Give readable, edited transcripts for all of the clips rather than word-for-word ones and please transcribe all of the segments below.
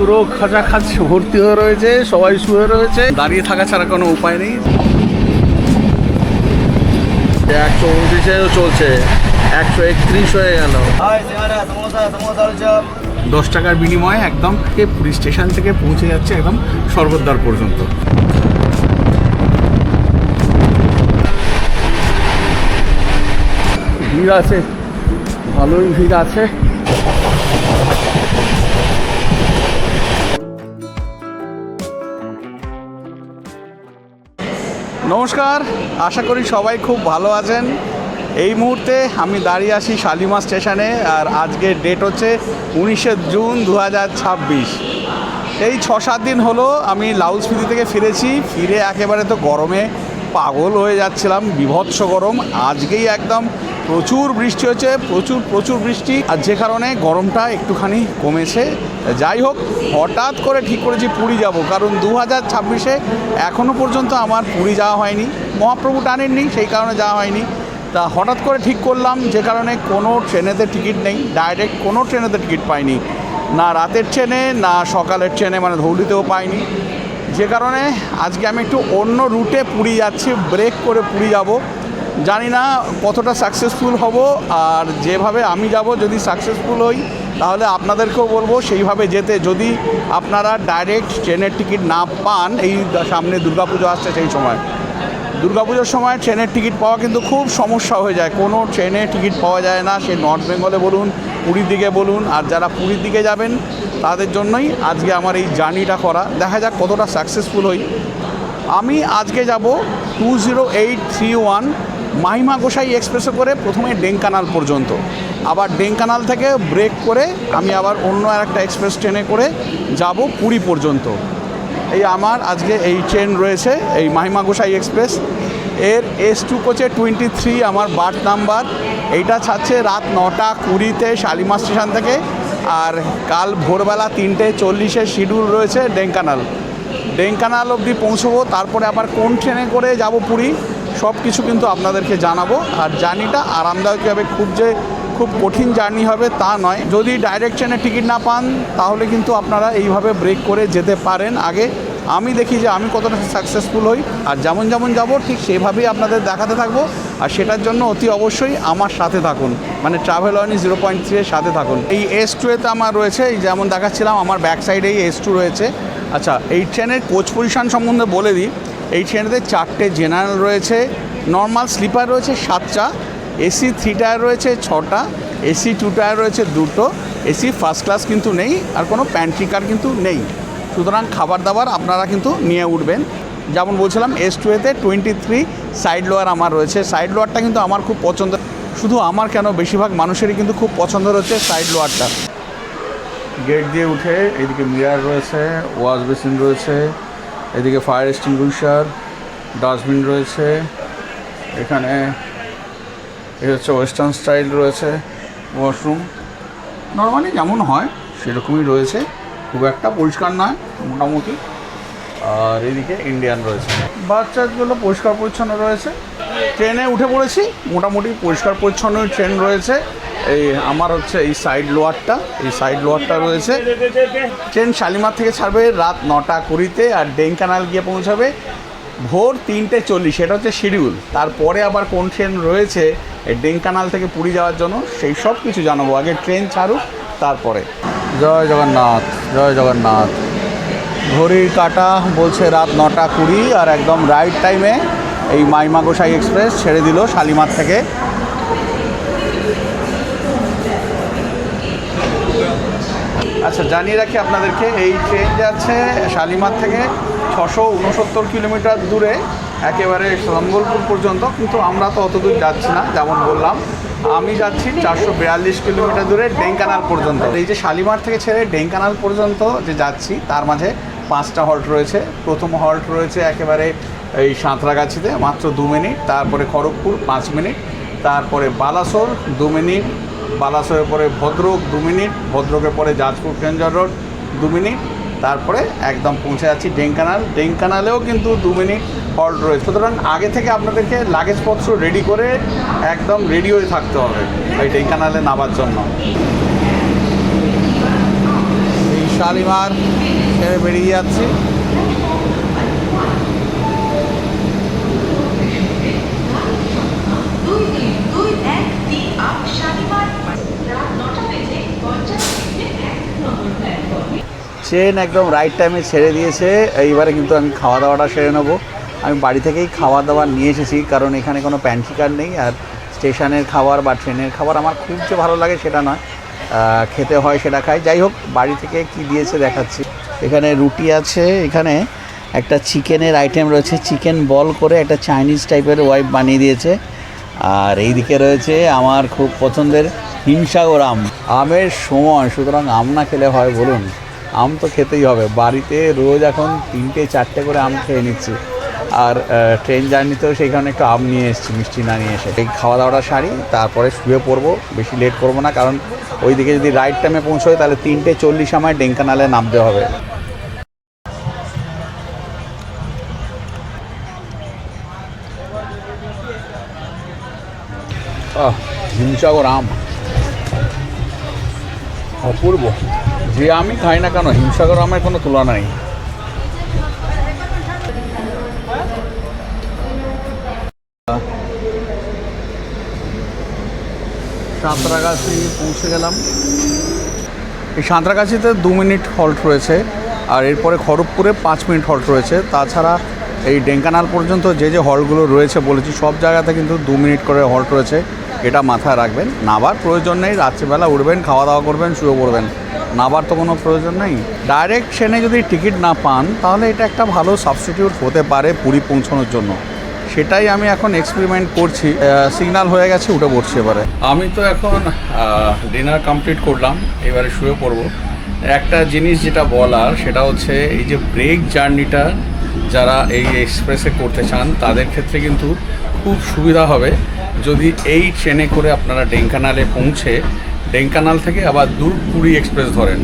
পুরো খাঁচাখাঁচি ভর্তি হয়ে রয়েছে, সবাই শুয়ে রয়েছে, দাঁড়িয়ে থাকা ছাড়া কোনো উপায় নেই। 129-এও চলছে, 131 হয়ে গেল। 10 টাকার বিনিময়ে একদম পুরী স্টেশন থেকে পৌঁছে যাচ্ছে একদম স্বর্গদ্বার পর্যন্ত। ভিড় আছে, ভালোই ভিড় আছে। নমস্কার, আশা করি সবাই খুব ভালো আছেন। এই মুহূর্তে আমি দাঁড়িয়ে আছি শালিমার স্টেশনে, আর আজকের ডেট হচ্ছে 19শে জুন 2026। এই 6-7 দিন হলো আমি লাউসফিতি থেকে ফিরেছি। ফিরে একেবারে তো গরমে পাগল হয়ে যাচ্ছিলাম, বীভৎস গরম। আজকেই একদম প্রচুর বৃষ্টি হচ্ছে, প্রচুর বৃষ্টি, আর যে কারণে গরমটা একটুখানি কমেছে। যাই হোক, হঠাৎ করে ঠিক করেছি পুরী যাব, কারণ 2026-এ এখনও পর্যন্ত আমার পুরী যাওয়া হয়নি। মহাপ্রভু টানেননি, সেই কারণে যাওয়া হয়নি। তা হঠাৎ করে ঠিক করলাম, যে কারণে কোনো ট্রেনেতে টিকিট নেই, ডাইরেক্ট কোনো ট্রেনেতে টিকিট পাইনি, না রাতের ট্রেনে না সকালের ট্রেনে, মানে ধৌলিতেও পাইনি। যে কারণে আজকে আমি একটু অন্য রুটে পুরী যাচ্ছি, ব্রেক করে পুরী যাব। জানি না কতটা সাকসেসফুল হব, আর যেভাবে আমি যাব যদি সাকসেসফুল হই তাহলে আপনাদেরকেও বলবো সেইভাবে যেতে। যদি আপনারা ডাইরেক্ট ট্রেনের টিকিট না পান, এই সামনে দুর্গাপুজো আসছে, সেই সময় দুর্গাপুজোর সময় ট্রেনের টিকিট পাওয়া কিন্তু খুব সমস্যা হয়ে যায়। কোনো ট্রেনে টিকিট পাওয়া যায় না, সে নর্থ বেঙ্গলে বলুন, পুরীর দিকে বলুন। আর যারা পুরীর দিকে যাবেন তাদের জন্যই আজকে আমার এই জার্নিটা করা। দেখা যাক কতটা সাকসেসফুল হই। আমি আজকে যাব 20831 মাহিমা গোসাই এক্সপ্রেসে করে প্রথমে ডেঙ্কানাল পর্যন্ত, আবার ডেঙ্কানাল থেকে ব্রেক করে আমি আবার অন্য একটা এক্সপ্রেস ট্রেনে করে যাব পুরী পর্যন্ত। এই আমার আজকে এই ট্রেন রয়েছে, এই মাহিমা গোসাই এক্সপ্রেস। এর S2 কোচে 23 আমার বার্থ নাম্বার। এইটা ছাড়ছে রাত 9টা 20-তে শালিমার স্টেশন থেকে, আর কাল ভোরবেলা 3:40-এর শিডিউল রয়েছে ডেঙ্কানাল অবধি পৌঁছবো। তারপরে আবার কোন ট্রেনে করে যাব পুরী, সব কিছু কিন্তু আপনাদেরকে জানাবো। আর জার্নিটা আরামদায়ক হবে, খুব কঠিন জার্নি হবে তা নয়। যদি ডাইরেক্ট ট্রেনের টিকিট না পান তাহলে কিন্তু আপনারা এইভাবে ব্রেক করে যেতে পারেন। আগে আমি দেখি যে আমি কতটা সাকসেসফুল হই, আর যেমন যাব ঠিক সেভাবেই আপনাদের দেখাতে থাকবো। আর সেটার জন্য অতি অবশ্যই আমার সাথে থাকুন, মানে ট্রাভেল ওয়ানি 0.3-এর সাথে থাকুন। এই S2-তে আমার রয়েছে, এই যেমন দেখাচ্ছিলাম আমার ব্যাক সাইডে এই S2 রয়েছে। আচ্ছা, এই ট্রেনের কোচ পজিশন সম্বন্ধে বলে দিই। এই ট্রেনেতে 4টে জেনারেল রয়েছে, নর্মাল স্লিপার রয়েছে 7টা, AC 3 টায়ার রয়েছে 6টা, AC 2 টায়ার রয়েছে 2টো, AC ফার্স্ট ক্লাস কিন্তু নেই, আর কোনো প্যান্ট্রি কার কিন্তু নেই। সুতরাং খাবার দাবার আপনারা কিন্তু নিয়ে উঠবেন। যেমন বলছিলাম S2-তে 23 সাইড লোয়ার আমার রয়েছে। সাইড লোয়ারটা কিন্তু আমার খুব পছন্দ, শুধু আমার কেন বেশিরভাগ মানুষেরই কিন্তু খুব পছন্দ হচ্ছে সাইড লোয়ারটা। গেট দিয়ে উঠে এদিকে মিরার রয়েছে, ওয়াশ বেসিন রয়েছে, এদিকে ফায়ার এক্সটিংগুইশার, ডাস্টবিন রয়েছে। এখানে এই হচ্ছে ওয়েস্টার্ন স্টাইল রয়েছে ওয়াশরুম, নর্মালি যেমন হয় সেরকমই রয়েছে, খুব একটা পরিষ্কার নয় মোটামুটি। আর এদিকে ইন্ডিয়ান রয়েছে, বাচ্চাগুলো পরিষ্কার পরিচ্ছন্ন রয়েছে। ট্রেনে উঠে পড়েছি, মোটামুটি পরিষ্কার পরিচ্ছন্ন ট্রেন রয়েছে। এই আমার হচ্ছে এই সাইড লোয়ারটা রয়েছে। ট্রেন শালিমার থেকে ছাড়বে রাত 9টা 20-তে, আর ডেঙ্কানাল গিয়ে পৌঁছাবে ভোর 3:40। এটা হচ্ছে শিডিউল। তারপরে আবার কোন ট্রেন রয়েছে এই ডেঙ্কানাল থেকে পুরী যাওয়ার জন্য, সেই সব কিছু জানাবো। আগে ট্রেন ছাড়ুক তারপরে। জয় জগন্নাথ। ঘড়ির কাঁটা বলছে রাত 9টা 20, আর একদম রাইট টাইমে এই মাহিমা গোসাই এক্সপ্রেস ছেড়ে দিল শালিমার থেকে। আচ্ছা, জানিয়ে রাখি আপনাদেরকে, এই ট্রেন যাচ্ছে শালিমার থেকে 669 কিলোমিটার দূরে, একেবারে সম্বলপুর পর্যন্ত। কিন্তু আমরা তো অত দূর যাচ্ছি না, যেমন বললাম আমি যাচ্ছি 442 কিলোমিটার দূরে ডেঙ্কানাল পর্যন্ত। এই যে শালিমার থেকে ছেড়ে ডেঙ্কানাল পর্যন্ত যে যাচ্ছি, তার মাঝে 5টা হল্ট রয়েছে। প্রথম হল্ট রয়েছে একেবারে এই সাঁতরাগাছিতে, মাত্র 2 মিনিট। তারপরে খড়গপুর 5 মিনিট, তারপরে বালাসোর 2 মিনিট, বালাসোরের পরে ভদ্রক 2 মিনিট, ভদ্রকের পরে জাজপুর কেঞ্জর রোড 2 মিনিট, তারপরে একদম পৌঁছে যাচ্ছি ডেঙ্কানালেও কিন্তু 2 মিনিট হল্ট রয়েছে। সুতরাং আগে থেকে আপনাদেরকে লাগেজপত্র রেডি করে একদম রেডি হয়ে থাকতে হবে এই ডেঙ্কানালে নামার জন্য। এই শালিমার ছেড়ে বেরিয়ে যাচ্ছি। ট্রেন একদম রাইট টাইমে ছেড়ে দিয়েছে। এইবারে কিন্তু আমি খাওয়া দাওয়াটা সেরে নেবো। আমি বাড়ি থেকেই খাওয়া দাওয়া নিয়ে এসেছি, কারণ এখানে কোনো প্যান্ট্রি কার নেই। আর স্টেশনের খাবার বা ট্রেনের খাবার আমার খুব যে ভালো লাগে সেটা নয়, খেতে হয় সেটা খাই। যাই হোক, বাড়ি থেকে কি দিয়েছে দেখাচ্ছি। এখানে রুটি আছে, এখানে একটা চিকেনের আইটেম রয়েছে, চিকেন বল করে একটা চাইনিজ টাইপের ওয়াইফ বানিয়ে দিয়েছে। আর এইদিকে রয়েছে আমার খুব পছন্দের হিমসাগর আম। আমের সময়, সুতরাং আম না খেলে হয় বলুন? আম তো খেতেই হবে। বাড়িতে রোজ এখন 3-4টে করে আম খেয়ে নিচ্ছি। আর ট্রেন জার্নিতেও সেইখানে একটু আম নিয়ে এসেছি, মিষ্টি না নিয়ে এসে। এই খাওয়া দাওয়াটা সারি, তারপরে শুয়ে পড়বো। বেশি লেট করবো না, কারণ ওইদিকে যদি রাইট টাইমে পৌঁছোয় তাহলে 3:40 আমায় ডেঙ্কানালে নামতে হবে। হিমসাগর আম অপূর্ব। যে আমি খাই না কেন, হিমসাগর আমের কোনো তুলনা নেই। সাঁতরাগাছি পৌঁছে গেলাম। এই সাঁতরাগাছিতে 2 মিনিট হল্ট রয়েছে, আর এরপরে খড়গপুরে 5 মিনিট হল্ট রয়েছে। তাছাড়া এই ডেঙ্কানাল পর্যন্ত যে যে হল্টগুলো রয়েছে বলেছি, সব জায়গাতে কিন্তু 2 মিনিট করে হল্ট রয়েছে। এটা মাথায় রাখবেন। নাবার প্রয়োজন নেই, রাত্রিবেলা উঠবেন, খাওয়া দাওয়া করবেন, শুয়ে পড়বেন। নাবার তো কোনো প্রয়োজন নেই। ডাইরেক্ট ট্রেনে যদি টিকিট না পান, তাহলে এটা একটা ভালো সাবস্টিটিউট হতে পারে পুরী পৌঁছানোর জন্য। সেটাই আমি এখন এক্সপেরিমেন্ট করছি। সিগন্যাল হয়ে গেছে, উঠে পড়ছি এবারে। আমি তো এখন ডিনার কমপ্লিট করলাম, এবারে শুয়ে পড়বো। একটা জিনিস যেটা বলার, সেটা হচ্ছে এই যে ব্রেক জার্নিটা যারা এই এক্সপ্রেসে করতে চান, তাদের ক্ষেত্রে কিন্তু খুব সুবিধা হবে যদি এই ট্রেনে করে আপনারা ডেঙ্কানালে পৌঁছে ডেঙ্কানাল থেকে আবার দূরপুরি এক্সপ্রেস ধরেন।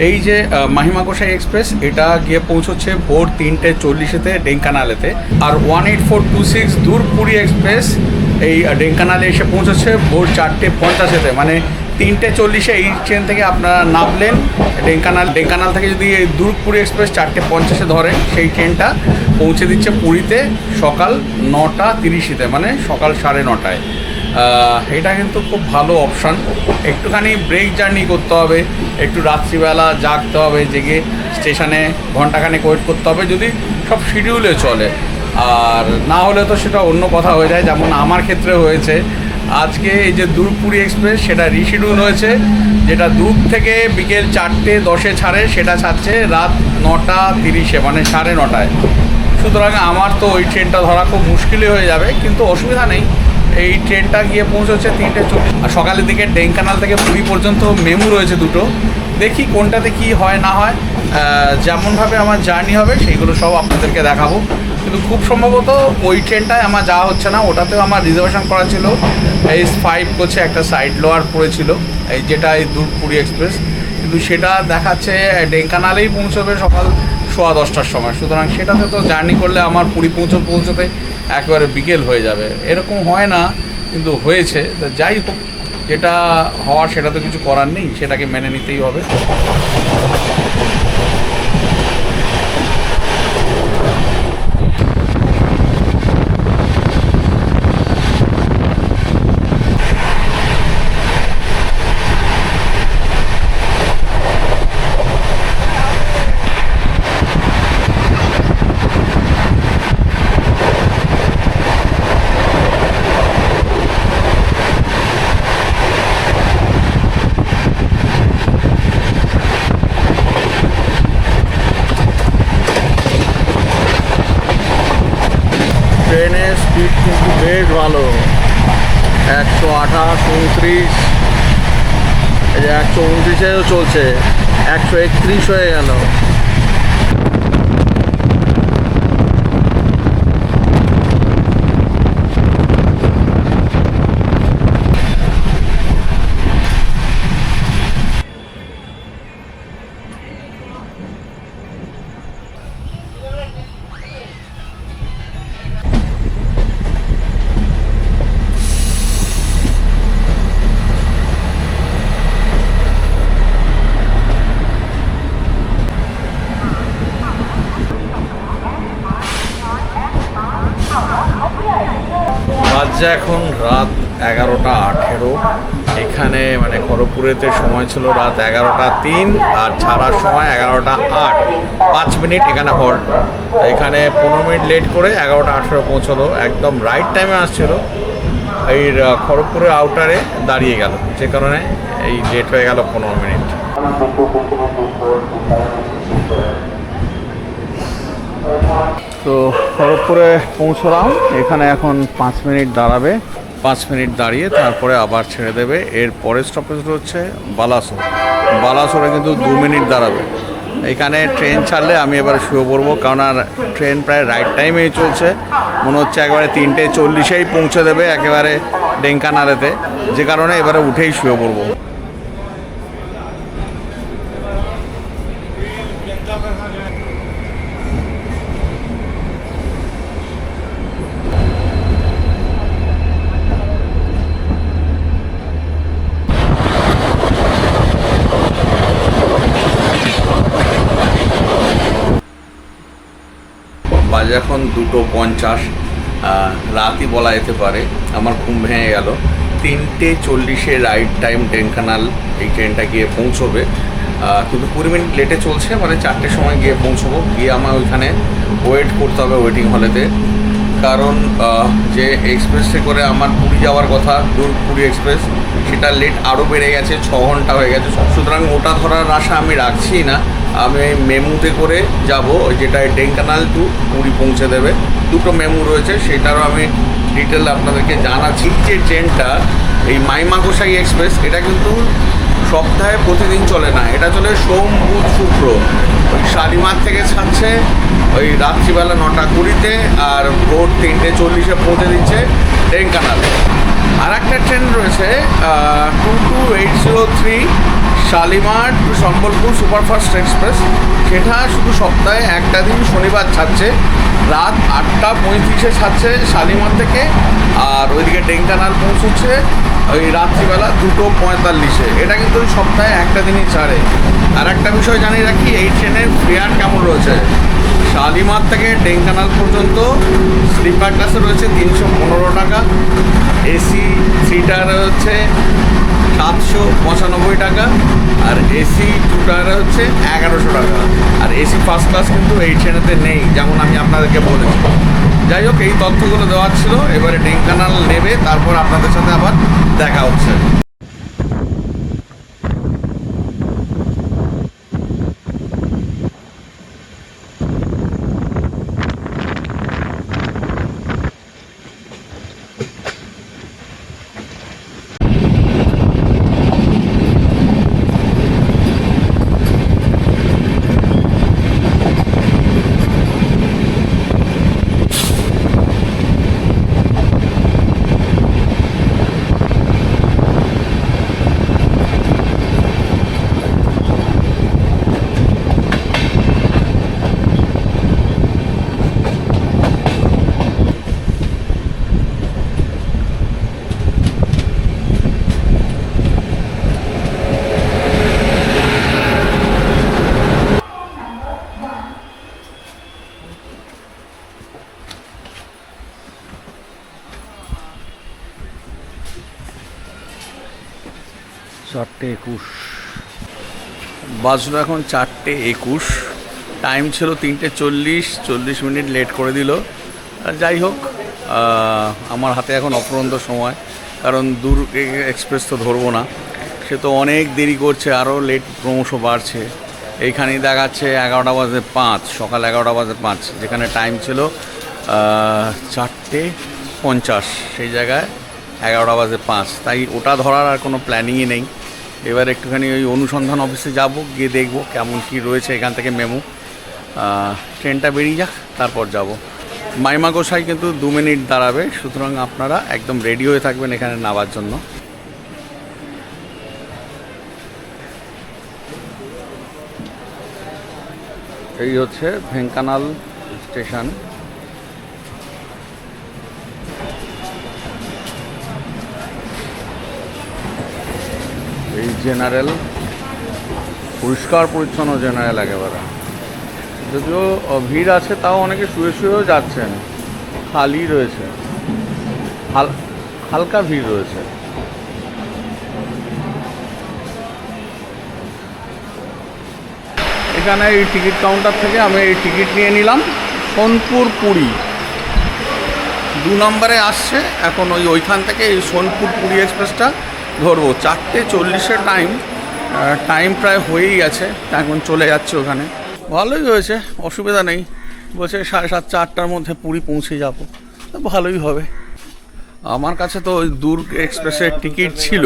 এই যে মাহিমা গোসাই এক্সপ্রেস, এটা গিয়ে পৌঁছচ্ছে ভোর 3:40-তে ডেঙ্কানালেতে। আর 18426 দূরপুরি এক্সপ্রেস এই ডেঙ্কানালে এসে পৌঁছচ্ছে ভোর 4:50-তে। মানে 3:40-এ এই ট্রেন থেকে আপনারা নামলেন ডেঙ্কানাল থেকে যদি এই দূরপুরি এক্সপ্রেস 4:50-এ ধরেন, সেই ট্রেনটা পৌঁছে দিচ্ছে পুরীতে সকাল 9:30-তে, মানে সকাল 9:30টায়। এটা কিন্তু খুব ভালো অপশান। একটুখানি ব্রেক জার্নি করতে হবে, একটু রাত্রিবেলা জাগতে হবে, জেগে স্টেশনে ঘন্টাখানেক ওয়েট করতে হবে, যদি সব শিডিউলে চলে। আর না হলে তো সেটা অন্য কথা হয়ে যায়, যেমন আমার ক্ষেত্রে হয়েছে। আজকে এই যে দূরপুরি এক্সপ্রেস, সেটা রিশিডিউল হয়েছে। যেটা দূর থেকে বিকেল 4:10-এ ছাড়ে, সেটা ছাড়ছে রাত 9:30-এ, মানে 9:30টায়। সুতরাং আমার তো ওই ট্রেনটা ধরা খুব মুশকিলই হয়ে যাবে, কিন্তু অসুবিধা নেই। এই ট্রেনটা গিয়ে পৌঁছচ্ছে 3:40। আর সকালের দিকে ডেঙ্কানাল থেকে পুরী পর্যন্ত মেমু রয়েছে দুটো। দেখি কোনটাতে কি হয় না হয়। যেমনভাবে আমার জার্নি হবে সেইগুলো সব আপনাদেরকে দেখাবো। কিন্তু খুব সম্ভবত ওই ট্রেনটায় আমার যাওয়া হচ্ছে না, ওটাতেও আমার রিজার্ভেশন করা ছিল। S5 করছে, একটা সাইড লোয়ার পড়েছিল, এই যেটা এই দূরপুরি এক্সপ্রেস। কিন্তু সেটা দেখাচ্ছে ডেঙ্কানালেই পৌঁছবে সকাল 10:15-টার সময়। সুতরাং সেটাতে তো জার্নি করলে আমার পুরী পৌঁছতে একেবারে বিকেল হয়ে যাবে। এরকম হয় না, কিন্তু হয়েছে। তো যাই হোক, যেটা হওয়ার সেটা তো কিছু করার নেই, সেটাকে মেনে নিতেই হবে। ট্রেনের স্পিড কিন্তু বেশ ভালো, 128, 29, এই যে 129-এও চলছে, 131 হয়ে গেল। বাজে এখন রাত 11:18। এখানে মানে খড়গপুরেতে সময় ছিল রাত 11:03 আর ছাড়ার সময় 11:08। 5 মিনিট এখানে হল্ট। এখানে 15 মিনিট লেট করে 11:18 পৌঁছলো। একদম রাইট টাইমে আসছিল। এই খড়গপুরের আউটারে দাঁড়িয়ে গেল, যে কারণে এই লেট হয়ে গেল 15 মিনিট। তো খড়গপুরে পৌঁছলাম। এখানে এখন 5 মিনিট দাঁড়াবে। 5 মিনিট দাঁড়িয়ে তারপরে আবার ছেড়ে দেবে। এর পরের স্টপেজ হচ্ছে বালাসোর। বালাসোরে কিন্তু 2 মিনিট দাঁড়াবে। এখানে ট্রেন ছাড়লে আমি এবার শুয়ে পড়বো, কারণ আর ট্রেন প্রায় রাইট টাইমেই চলছে। মনে হচ্ছে একেবারে 3:40-এই পৌঁছে দেবে একেবারে ডেঙ্কানালেতে, যে কারণে এবারে উঠেই শুয়ে পড়বো। বাজে এখন 2:50। রাতই বলা যেতে পারে। আমার ঘুম ভেঙে গেল। 3:40-এ রাইট টাইম ডেঙ্কানাল এই ট্রেনটা গিয়ে পৌঁছবে, কিন্তু 20 মিনিট লেটে চলছে। মানে 4টের সময় গিয়ে পৌঁছবো। গিয়ে আমার ওইখানে ওয়েট করতে হবে ওয়েটিং হলেতে, কারণ যে এক্সপ্রেসে করে আমার পুরী যাওয়ার কথা, পুরী এক্সপ্রেস, সেটা লেট আরও বেড়ে গেছে, 6 ঘন্টা হয়ে গেছে। সুতরাং ওটা ধরার আশা আমি রাখছি না। আমি মেমুতে করে যাব, যেটা ডেঙ্কানাল টু পুরী পৌঁছে দেবে। 2টো মেমু রয়েছে, সেটারও আমি ডিটেল আপনাদেরকে জানাচ্ছি। যে ট্রেনটা এই মাইমা গোসাই এক্সপ্রেস, এটা কিন্তু সপ্তাহে প্রতিদিন চলে না। এটা চলে সোম, বুধ, শুক্র। ওই শালিমার থেকে ছাড়ছে ওই রাত্রিবেলা 9:20-তে, আর ভোর 3:40-এ পৌঁছে দিচ্ছে ডেঙ্কানালে। আর একটা ট্রেন রয়েছে 22803 Shalimar to Sambalpur superfast express. সেটা শুধু সপ্তাহে একটা দিন শনিবার ছাড়ছে, রাত 8:35-এ ছাড়ছে শালিমার থেকে, আর ওইদিকে ডেঙ্কানাল পৌঁছচ্ছে ওই রাত্রিবেলা 2:45-এ। এটা কিন্তু ওই সপ্তাহে একটা দিনই ছাড়ে। আর একটা বিষয় জানিয়ে রাখি, এই ট্রেনের ফেয়ার কেমন রয়েছে। শালিমার থেকে ডেঙ্কানাল পর্যন্ত স্লিপার ক্লাসে রয়েছে 315 টাকা, এসি থ্রিটার হচ্ছে 795 টাকা, আর এসি টুটার হচ্ছে 1100 টাকা। আর এসি ফার্স্ট ক্লাস কিন্তু এই ট্রেনেতে নেই, যেমন আমি আপনাদেরকে বলেছি। যাই হোক, এই তথ্যগুলো দেওয়ার ছিল। এবারে ডেঙ্কানাল নেবে, তারপর আপনাদের সাথে আবার দেখা হচ্ছে। চারটে 21 বাজলো। এখন 4:21। টাইম ছিল 3:40, 40 মিনিট লেট করে দিল। আর যাই হোক, আমার হাতে এখন অপরন্ত সময়, কারণ দূর এক্সপ্রেস তো ধরবো না। সে তো অনেক দেরি করছে, আরও লেট ক্রমশ বাড়ছে। এইখানেই দেখাচ্ছে 11:05, সকাল 11:05, যেখানে টাইম ছিল 4:50। সেই জায়গায় 11:05। তাই ওটা ধরার আর কোনো প্ল্যানিংই নেই। এবার একটুখানি ওই অনুসন্ধান অফিসে যাব, গিয়ে দেখব কেমন কি রয়েছে এখান থেকে মেমু। ট্রেনটা বেরিয়ে যাক, তারপর যাব। মাইমা গোসাই কিন্তু 2 মিনিট দাঁড়াবে, সুতরাং আপনারা একদম রেডি হয়ে থাকবেন এখানে নামার জন্য। এই হচ্ছে ঢেঙ্কানাল স্টেশন। এই জেনারেল, পরিষ্কার পরিচ্ছন্ন জেনারেল একেবারে। যদিও ভিড় আছে, তাও অনেকে শুয়ে শুয়েও যাচ্ছেন, খালি রয়েছে। হালকা ভিড় রয়েছে। এখানে এই টিকিট কাউন্টার থেকে আমি এই টিকিট নিয়ে নিলাম। সোনপুর পুরী 2 নম্বরে আসছে। এখন ওইখান থেকে এই সোনপুর পুরী এক্সপ্রেসটা ধরবো। 4:40 টাইম প্রায় হয়েই গেছে, এখন চলে যাচ্ছে ওখানে। ভালোই হয়েছে, অসুবিধা নেই। বলছে 7:30 8টার মধ্যে পুরী পৌঁছে যাবো, ভালোই হবে। আমার কাছে তো ওই দুর্গ এক্সপ্রেসের টিকিট ছিল।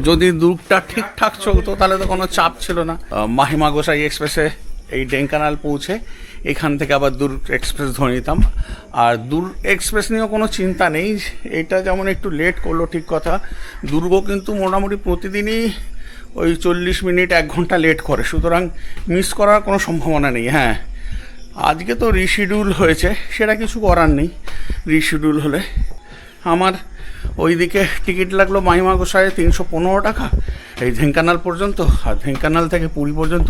যদি দুর্গটা ঠিকঠাক চলতো তাহলে তো কোনো চাপ ছিল না। মাহিমা গোসাই এক্সপ্রেসে এই ঢেঙ্কানাল পৌঁছে এখান থেকে আবার দুর্গ এক্সপ্রেস ধরে নিতাম। আর দুর্গ এক্সপ্রেস নিয়েও কোনো চিন্তা নেই। এটা যেমন একটু লেট করলো ঠিক কথা, দুর্গ কিন্তু মোটামুটি প্রতিদিনই ওই 40 মিনিট 1 ঘন্টা লেট করে, সুতরাং মিস করার কোনো সম্ভাবনা নেই। হ্যাঁ, আজকে তো রিশিডিউল হয়েছে, সেটা কিছু করার নেই। রিশিডিউল হলে আমার ওইদিকে টিকিট লাগলো মাহিমা গোসাইয়ে 315 টাকা এই ঢেঙ্কানাল পর্যন্ত, আর ঢেঙ্কানাল থেকে পুরী পর্যন্ত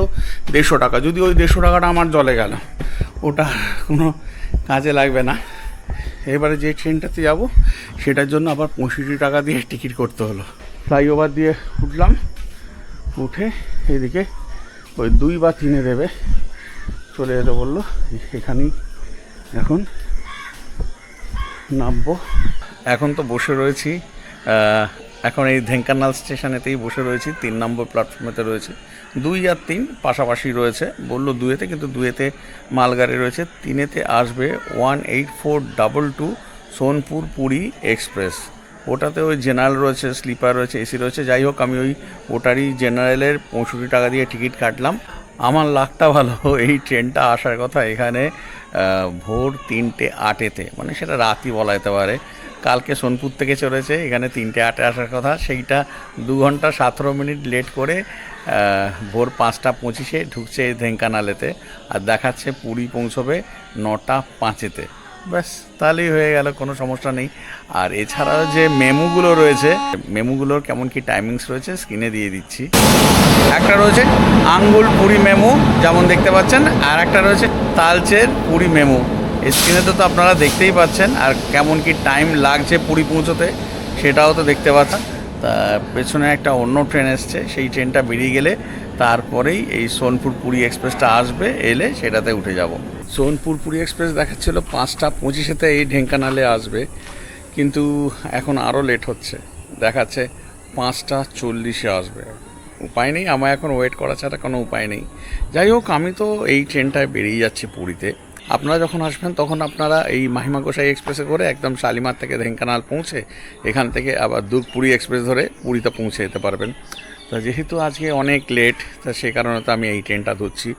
150 টাকা। যদি ওই 150 টাকাটা আমার জলে গেল, ওটা কোনো কাজে লাগবে না। এবারে যে ট্রেনটাতে যাব সেটার জন্য আবার 65 টাকা দিয়ে টিকিট করতে হলো। ফ্লাইওভার দিয়ে উঠলাম, উঠে এদিকে ওই 2 বা 3-এ দেবে, চলে যেতে বললো। এখানেই এখন নামবো। এখন তো বসে রয়েছি, এখন এই ঢেঙ্কানাল স্টেশনেতেই বসে রয়েছি। 3 নম্বর প্ল্যাটফর্মেতে রয়েছে। 2 আর 3 পাশাপাশি রয়েছে, বললো 2-এতে, কিন্তু 2-এতে মালগাড়ি রয়েছে। 3-এতে আসবে 18422 সোনপুর পুরী এক্সপ্রেস। ওটাতে ওই জেনারেল রয়েছে, স্লিপার রয়েছে, এসি রয়েছে। যাই হোক, আমি ওটারই জেনারেলের 65 টাকা দিয়ে টিকিট কাটলাম। আমার লাকটা ভালো, এই ট্রেনটা আসার কথা এখানে ভোর 3:08-এতে, মানে সেটা রাতই বলা যেতে পারে। কালকে সোনপুর থেকে চলেছে, এখানে 3:08-এ আসার কথা, সেইটা 2 ঘন্টা 17 মিনিট লেট করে ভোর 5:25-এ ঢুকছে এই ঢেঙ্কানালেতে, আর দেখাচ্ছে পুরী পৌঁছবে 9:05-এতে। ব্যাস, তাহলেই হয়ে গেল, কোনো সমস্যা নেই। আর এছাড়াও যে মেমুগুলো রয়েছে, মেমুগুলোর কেমন কি টাইমিংস রয়েছে স্ক্রিনে দিয়ে দিচ্ছি। একটা রয়েছে আঙ্গুল পুরী মেমু, যেমন দেখতে পাচ্ছেন, আর একটা রয়েছে তালচের পুরী মেমু। স্ক্রিনে তো আপনারা দেখতেই পাচ্ছেন, আর কেমন কি টাইম লাগছে পুরী পৌঁছতে সেটাও তো দেখতে পাচ্ছেন। তা পেছনে একটা অন্য ট্রেন এসছে, সেই ট্রেনটা বেরিয়ে গেলে তারপরেই এই সোনপুর পুরী এক্সপ্রেসটা আসবে, এলে সেটাতে উঠে যাব। সোনপুর পুরী এক্সপ্রেস দেখাচ্ছিল 5:25-এতে এই ঢেঙ্কানালে আসবে, কিন্তু এখন আরও লেট হচ্ছে, দেখাচ্ছে 5:40-এ আসবে। উপায় নেই, আমার এখন ওয়েট করা ছাড়া কোনো উপায় নেই। যাই হোক, আমি তো এই ট্রেনটায় বেরিয়ে যাচ্ছি পুরীতে। আপনারা যখন আসবেন তখন আপনারা এই মাহিমা গোসাই এক্সপ্রেসে করে একদম শালিমার থেকে ঢেঙ্কানাল পৌঁছে এখান থেকে আবার দুর্গ পুরী এক্সপ্রেস ধরে পুরীতে পৌঁছে যেতে পারবেন। তা যেহেতু আজকে অনেক লেট, তা সে কারণে তো আমি এই ট্রেনটা ধরছি।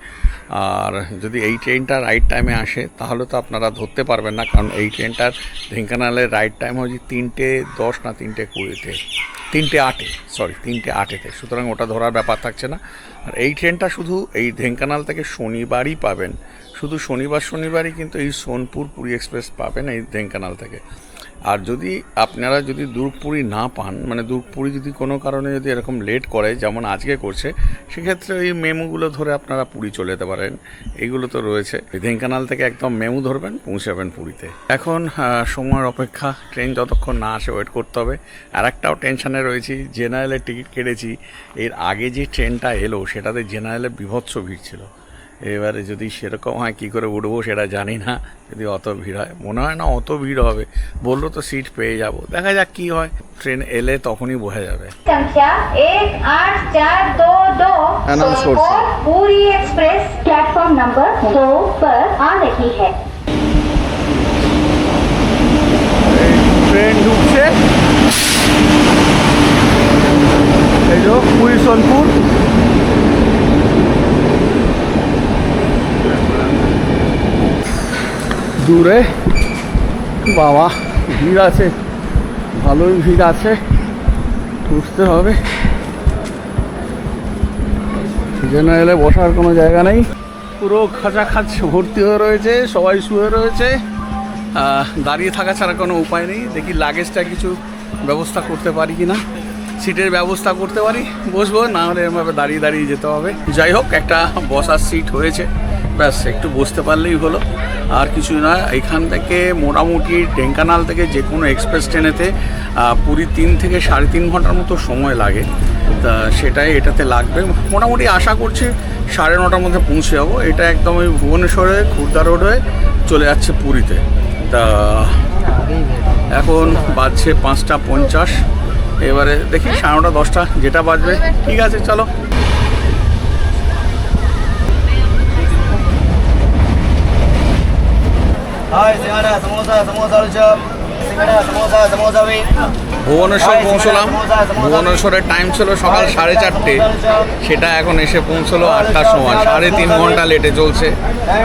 আর যদি এই ট্রেনটা রাইট টাইমে আসে তাহলে তো আপনারা ধরতে পারবেন না, কারণ এই ট্রেনটার ঢেঙ্কানালের রাইট টাইম হচ্ছে 3:10 না 3:20-তে, 3:08-এ, সরি 3:08-এতে। সুতরাং ওটা ধরার ব্যাপার থাকছে না। আর এই ট্রেনটা শুধু এই ঢেঙ্কানাল থেকে শনিবারই পাবেন, শুধু শনিবারই কিন্তু এই সোনপুর পুরী এক্সপ্রেস পাবেন এই ঢেঙ্কানাল থেকে। আর যদি আপনারা যদি দুর্গপুরী না পান, মানে দুর্গপুরী যদি কোনো কারণে যদি এরকম লেট করে যেমন আজকে করছে, সেক্ষেত্রে এই মেমুগুলো ধরে আপনারা পুরী চলে যেতে পারেন। এইগুলো তো রয়েছে, ঢেঙ্কানাল থেকে একদম মেমু ধরবেন, পৌঁছে যাবেন পুরীতে। এখন সময়ের অপেক্ষা, ট্রেন যতক্ষণ না আসে ওয়েট করতে হবে। আর একটাও টেনশানে রয়েছি, জেনারেলের টিকিট কেটেছি, এর আগে যে ট্রেনটা এলো সেটাতে জেনারেলে বিভৎস ভিড় ছিল। এবারে যদি সেরকম হয় কী করে উঠবো সেটা জানি না। যদি অত ভিড় হয়, মনে হয় না অত ভিড় হবে, বললো তো সিট পেয়ে যাব, দেখা যাক কি হয়। ট্রেন এলে তখনই বোঝা যাবে। संख्या 18422 सोनपुर पूरी एक्सप्रेस प्लेटफॉर्म नंबर 2 पर आ रही है। ট্রেন ঢুকছে, এই যে পুরী সোনপুর। দূরে বাবা ভিড় আছে, ভালোই ভিড় আছে, বুঝতে হবে। জেনারেলে বসার কোনো জায়গা নেই, পুরো খাঁচাখাচ ভর্তি হয়ে রয়েছে, সবাই শুয়ে রয়েছে। দাঁড়িয়ে থাকা ছাড়া কোনো উপায় নেই। দেখি লাগেজটা কিছু ব্যবস্থা করতে পারি কি না। সিটের ব্যবস্থা করতে পারি বসবো, না হলে এরমভাবে দাঁড়িয়ে দাঁড়িয়ে যেতে হবে। যাই হোক, একটা বসার সিট হয়েছে, ব্যাস একটু বসতে পারলেই হলো, আর কিছুই না। এখান থেকে মোটামুটি ঢেঙ্কানাল থেকে যে কোনো এক্সপ্রেস ট্রেনেতে পুরী 3 থেকে 3.5 ঘন্টার মতো সময় লাগে। তা সেটাই এটাতে লাগবে। মোটামুটি আশা করছি 9:30টার মধ্যে পৌঁছে যাবো। এটা একদম ওই ভুবনেশ্বরে খুর্দা রোড হয়ে চলে যাচ্ছে পুরীতে। তা এখন বাজছে 5:50। এবারে দেখি 9:30 10টা যেটা বাজবে। ঠিক আছে, চলো। ভুবনেশ্বর পৌঁছলাম। ভুবনেশ্বরের টাইম ছিল সকাল 4:30, সেটা এখন এসে পৌঁছলো 8টার সময়। 3.5 ঘন্টা লেটে চলছে।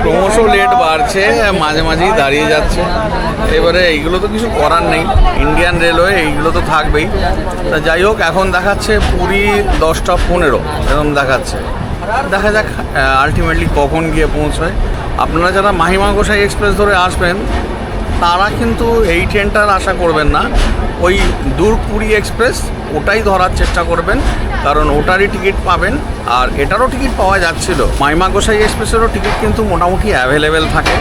ক্রমশ লেট বাড়ছে, মাঝে মাঝেই দাঁড়িয়ে যাচ্ছে। এবারে এইগুলো তো কিছু করার নেই, ইন্ডিয়ান রেলওয়ে এইগুলো তো থাকবেই। তা যাই হোক, এখন দেখাচ্ছে পুরী 10:15 এরকম দেখাচ্ছে। দেখা যাক আলটিমেটলি কখন গিয়ে পৌঁছয়। আপনারা যারা মাহিমা গোসাই এক্সপ্রেস ধরে আসবেন তারা কিন্তু এই ট্রেনটার আশা করবেন না, ওই দূর পুরী এক্সপ্রেস ওটাই ধরার চেষ্টা করবেন, কারণ ওটারই টিকিট পাবেন। আর এটারও টিকিট পাওয়া যাচ্ছিল, মাহিমা গোসাই এক্সপ্রেসেরও টিকিট কিন্তু মোটামুটি অ্যাভেলেবেল থাকে,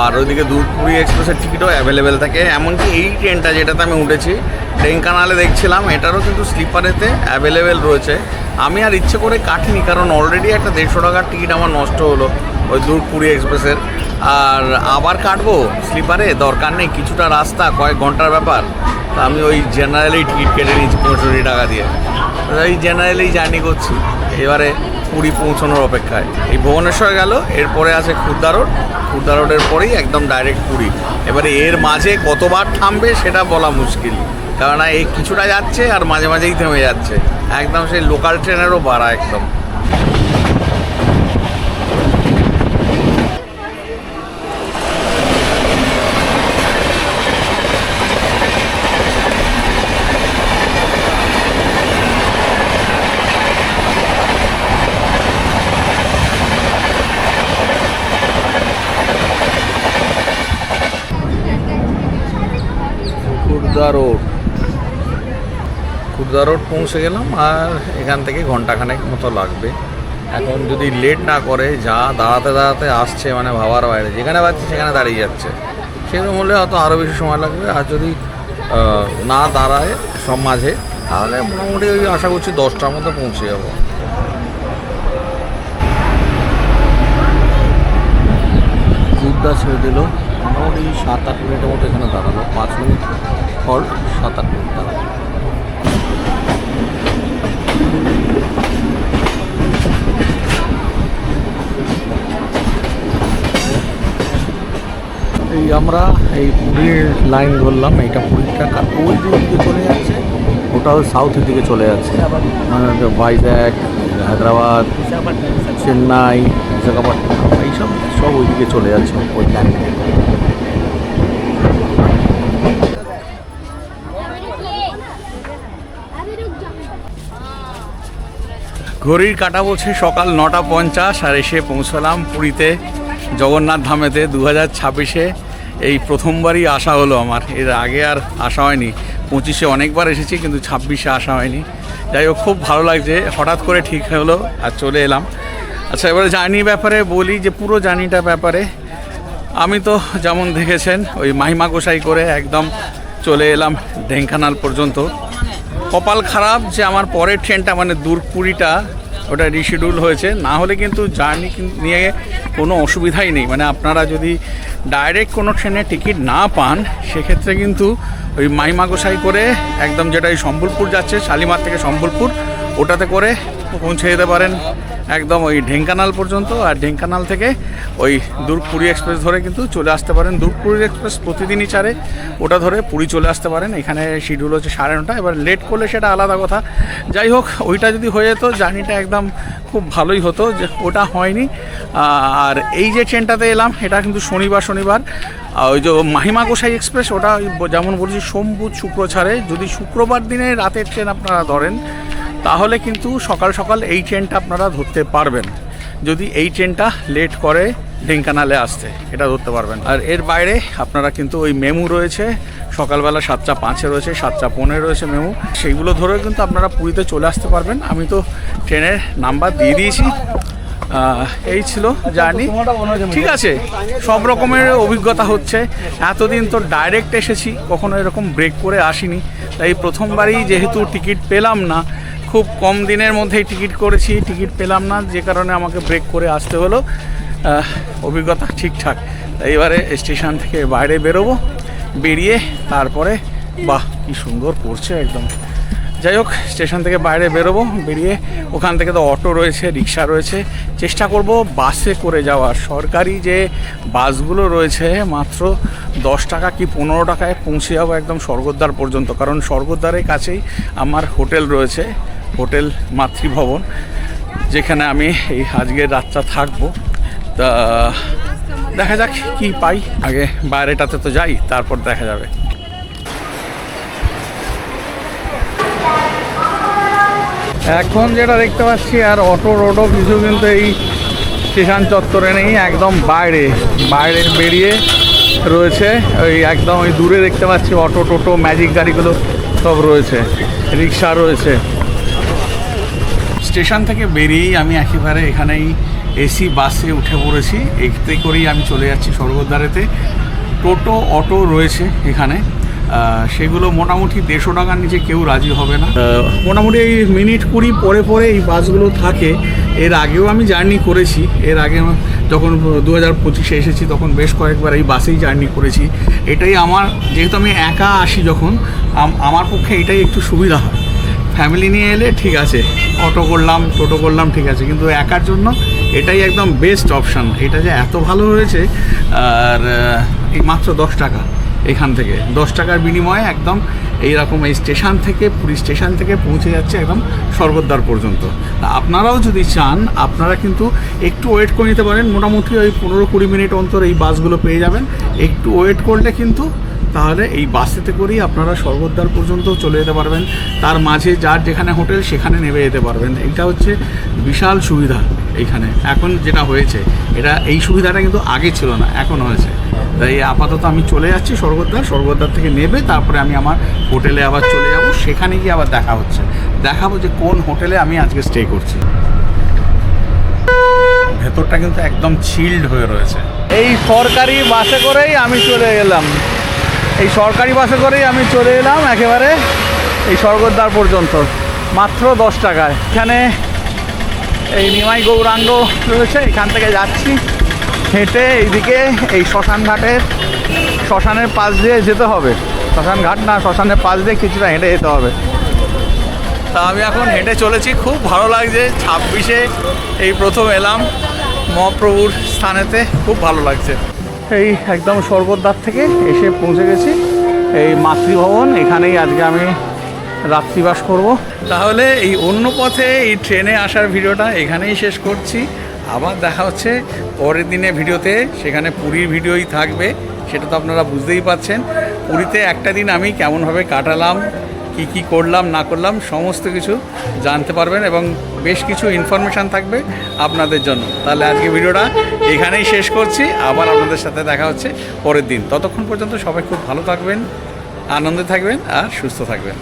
আর ওইদিকে দূর পুরী এক্সপ্রেসের টিকিটও অ্যাভেলেবেল থাকে। এমনকি এই ট্রেনটা যেটাতে আমি উঠেছি ঢেঙ্কানালে দেখছিলাম, এটারও কিন্তু স্লিপারেতে অ্যাভেলেবেল রয়েছে। আমি আর ইচ্ছে করে কাটিনি, কারণ অলরেডি একটা 150 টাকার টিকিট আমার নষ্ট হলো ওই দূর পুরী এক্সপ্রেসের। আর আবার কাটবো স্লিপারে, দরকার নেই, কিছুটা রাস্তা, কয়েক ঘন্টার ব্যাপার। তা আমি ওই জেনারেলেই টিকিট কেটে নিয়েছি 65 টাকা দিয়ে। ওই জেনারেলেই জার্নি করছি এবারে পুরী পৌঁছানোর অপেক্ষায়। এই ভুবনেশ্বর গেল, এরপরে আছে খুর্দা রোড। খুর্দা রোডের পরেই একদম ডাইরেক্ট পুরী। এবারে এর মাঝে কতবার থামবে সেটা বলা মুশকিল, কেননা এই কিছুটা যাচ্ছে আর মাঝে মাঝেই থেমে যাচ্ছে, একদম সেই লোকাল ট্রেনেরও ভাড়া একদম। খুর্দা রোড পৌঁছে গেলাম, আর এখান থেকে ঘন্টাখানেক মতো লাগবে। এখন যদি লেট না করে, যা দাঁড়াতে দাঁড়াতে আসছে মানে ভাবার বাইরে, যেখানে পাচ্ছি সেখানে দাঁড়িয়ে যাচ্ছে, সেরকম হলে হয়তো আরও বেশি সময় লাগবে। আর যদি না দাঁড়ায় সব মাঝে, তাহলে মোটামুটি ওই আশা করছি 10টার মধ্যে পৌঁছে যাবো। খুর্দা ছেড়ে দিল, মোটামুটি 7-8 মিনিটের মতো এখানে দাঁড়ালো। 5 মিনিট হল্ট, 7-8 মিনিট দাঁড়ালো। এই আমরা এই পুরীর লাইন ধরলাম, এইটা পুরীটা ওই দিকে চলে যাচ্ছে, ওটাও সাউথের দিকে চলে যাচ্ছে, মানে ভাইজ্যাগ, হায়দ্রাবাদ, চেন্নাই, বিশাখাপট্টনম, এইসব সব ওই দিকে চলে যাচ্ছে ওই লাইনে। ঘড়ির কাঁটা বলছে সকাল 9:50, আর এসে পৌঁছলাম পুরীতে জগন্নাথ ধামেতে 2026-এ। এই প্রথমবারই আসা হলো আমার, এর আগে আর আসা হয়নি। 25-এ অনেকবার এসেছি, কিন্তু 26-এ আসা হয়নি। যাই হোক, খুব ভালো লাগছে, হঠাৎ করে ঠিক হলো আর চলে এলাম। আচ্ছা, এবারে জার্নির ব্যাপারে বলি, যে পুরো জার্নিটার ব্যাপারে আমি তো যেমন দেখেছেন ওই মাহিমা গোসাই করে একদম চলে এলাম ঢেঙ্কানাল পর্যন্ত। কপাল খারাপ যে আমার পরের ট্রেনটা মানে দূর পুরীটা ওটা রিশিডিউল হয়েছে, না হলে কিন্তু জার্নি নিয়ে কোনো অসুবিধাই নেই। মানে আপনারা যদি ডাইরেক্ট কোনো ট্রেনে টিকিট না পান, সেক্ষেত্রে কিন্তু ওই মাহিমা গোসাই করে একদম, যেটা এই সম্বলপুর যাচ্ছে, শালিমার থেকে সম্বলপুর, ওটাতে করে পৌঁছে যেতে পারেন একদম ওই ঢেঙ্কানাল পর্যন্ত। আর ঢেঙ্কানাল থেকে ওই দূর পুরী এক্সপ্রেস ধরে কিন্তু চলে আসতে পারেন। দূর পুরী এক্সপ্রেস প্রতিদিনই ছাড়ে, ওটা ধরে পুরী চলে আসতে পারেন। এখানে শিডিউল হচ্ছে 9:30, এবার লেট করলে সেটা আলাদা কথা। যাই হোক, ওইটা যদি হয়ে যেত জার্নিটা একদম খুব ভালোই হতো, যে ওটা হয়নি। আর এই যে ট্রেনটাতে এলাম, এটা কিন্তু শনিবার ওই যে মাহিমা গোসাই এক্সপ্রেস, ওটা যেমন বলছি সোম বুধ শুক্র ছাড়ে। যদি শুক্রবার দিনে রাতের ট্রেন আপনারা ধরেন, তাহলে কিন্তু সকাল সকাল এই ট্রেনটা আপনারা ধরতে পারবেন। যদি এই ট্রেনটা লেট করে ঢেঙ্কানালে আসতে, এটা ধরতে পারবেন। আর এর বাইরে আপনারা কিন্তু ওই মেমু রয়েছে, সকালবেলা 7:05 রয়েছে, 7:15 রয়েছে মেমু, সেইগুলো ধরেও কিন্তু আপনারা পুরীতে চলে আসতে পারবেন। আমি তো ট্রেনের নাম্বার দিয়ে দিয়েছি, এই ছিল জার্নি। ঠিক আছে, সব রকমের অভিজ্ঞতা হচ্ছে। এতদিন তো ডাইরেক্ট এসেছি, কখনো এরকম ব্রেক করে আসিনি, তাই প্রথমবারই যেহেতু টিকিট পেলাম না, খুব কম দিনের মধ্যেই টিকিট করেছি, টিকিট পেলাম না, যে কারণে আমাকে ব্রেক করে আসতে হলো। অভিজ্ঞতা ঠিকঠাক। তাই এবারে স্টেশন থেকে বাইরে বেরোবো, বেরিয়ে তারপরে বাহ কি সুন্দর করছে একদম। যাই হোক, স্টেশন থেকে বাইরে বেরোবো, বেরিয়ে ওখান থেকে তো অটো রয়েছে, রিক্সা রয়েছে, চেষ্টা করব বাসে করে যাওয়ার। সরকারি যে বাসগুলো রয়েছে মাত্র 10 টাকা কি 15 টাকায় পৌঁছে যাবো একদম স্বর্গদ্বার পর্যন্ত, কারণ স্বর্গদ্বারের কাছেই আমার হোটেল রয়েছে, হোটেল মাতৃভবন, যেখানে আমি এই আজকের রাতটা থাকবো। তা দেখা যাক কি পাই, আগে বাইরেটাতে তো যাই, তারপর দেখা যাবে। এখন যেটা দেখতে পাচ্ছি আর অটো রোডও কিছু কিন্তু এই স্টেশন চত্বরে নেই, একদম বাইরে বেরিয়ে রয়েছে। ওই একদম ওই দূরে দেখতে পাচ্ছি অটো টোটো ম্যাজিক গাড়িগুলো সব রয়েছে, রিক্সা রয়েছে। স্টেশন থেকে বেরিয়েই আমি একেবারে এখানেই এসি বাসে উঠে পড়েছি, এতে করেই আমি চলে যাচ্ছি স্বর্গদ্বারেতে। টোটো অটো রয়েছে এখানে, সেগুলো মোটামুটি 150 টাকার নিচে কেউ রাজি হবে না। মোটামুটি এই মিনিট 20 পরে পরে এই বাসগুলো থাকে। এর আগেও আমি জার্নি করেছি, এর আগে যখন 2025-এ এসেছি তখন বেশ কয়েকবার এই বাসেই জার্নি করেছি। এটাই আমার, যেহেতু আমি একা আসি যখন, আমার পক্ষে এটাই একটু সুবিধা হয়। ফ্যামিলি নিয়ে এলে ঠিক আছে, অটো করলাম টোটো করলাম ঠিক আছে, কিন্তু একার জন্য এটাই একদম বেস্ট অপশান। এটা যে এত ভালো হয়েছে, আর এই মাত্র 10 টাকা, এখান থেকে 10 টাকার বিনিময়ে একদম এইরকম এই স্টেশন থেকে, পুরী স্টেশন থেকে পৌঁছে যাচ্ছে একদম স্বর্গদ্বার পর্যন্ত। আপনারাও যদি চান আপনারা কিন্তু একটু ওয়েট করে নিতে পারেন, মোটামুটি ওই 15-20 মিনিট অন্তর এই বাসগুলো পেয়ে যাবেন। একটু ওয়েট করলে কিন্তু তাহলে এই বাসেতে করেই আপনারা স্বর্গদ্বার পর্যন্ত চলে যেতে পারবেন। তার মাঝে যার যেখানে হোটেল সেখানে নেমে যেতে পারবেন। এইটা হচ্ছে বিশাল সুবিধা এইখানে এখন যেটা হয়েছে। এই সুবিধাটা কিন্তু আগে ছিল না, এখন হয়েছে। তাই আপাতত আমি চলে যাচ্ছি স্বর্গদ্বার থেকে নেবে তারপরে আমি আমার হোটেলে আবার চলে যাব, সেখানে গিয়ে আবার দেখাবো যে কোন হোটেলে আমি আজকে স্টে করছি। ভেতরটা কিন্তু একদম চিল্ড হয়ে রয়েছে। এই সরকারি বাসে করেই আমি চলে এলাম, একেবারে এই স্বর্গদ্বার পর্যন্ত মাত্র 10 টাকায়। এখানে এই নিমাই গৌরাঙ্গ রয়েছে, এখান থেকে যাচ্ছি হেঁটে এইদিকে এই শ্মশানের পাশ দিয়ে যেতে হবে। শ্মশানের পাশ দিয়ে কিছুটা হেঁটে যেতে হবে। তা আমি এখন হেঁটে চলেছি, খুব ভালো লাগছে। 26-এ এই প্রথম এলাম মহাপ্রভুর স্থানেতে, খুব ভালো লাগছে। এই একদম স্বর্গদ্বার থেকে এসে পৌঁছে গেছি এই মাতৃভবন, এখানেই আজকে আমি রাত্রিবাস করব। তাহলে এই অন্য পথে এই ট্রেনে আসার ভিডিওটা এখানেই শেষ করছি। আবার দেখা হচ্ছে পরের দিনে ভিডিওতে, সেখানে পুরীর ভিডিওই থাকবে। সেটা তো আপনারা বুঝতেই পারছেন। পুরীতে একটা দিন আমি কেমনভাবে কাটালাম, কি করলাম না করলাম সমস্ত কিছু জানতে পারবেন এবং বেশ কিছু ইনফরমেশান থাকবে আপনাদের জন্য। তাহলে আজকে ভিডিওটা এখানেই শেষ করছি, আবার আপনাদের সাথে দেখা হচ্ছে পরের দিন। ততক্ষণ পর্যন্ত সবাই খুব ভালো থাকবেন, আনন্দে থাকবেন আর সুস্থ থাকবেন।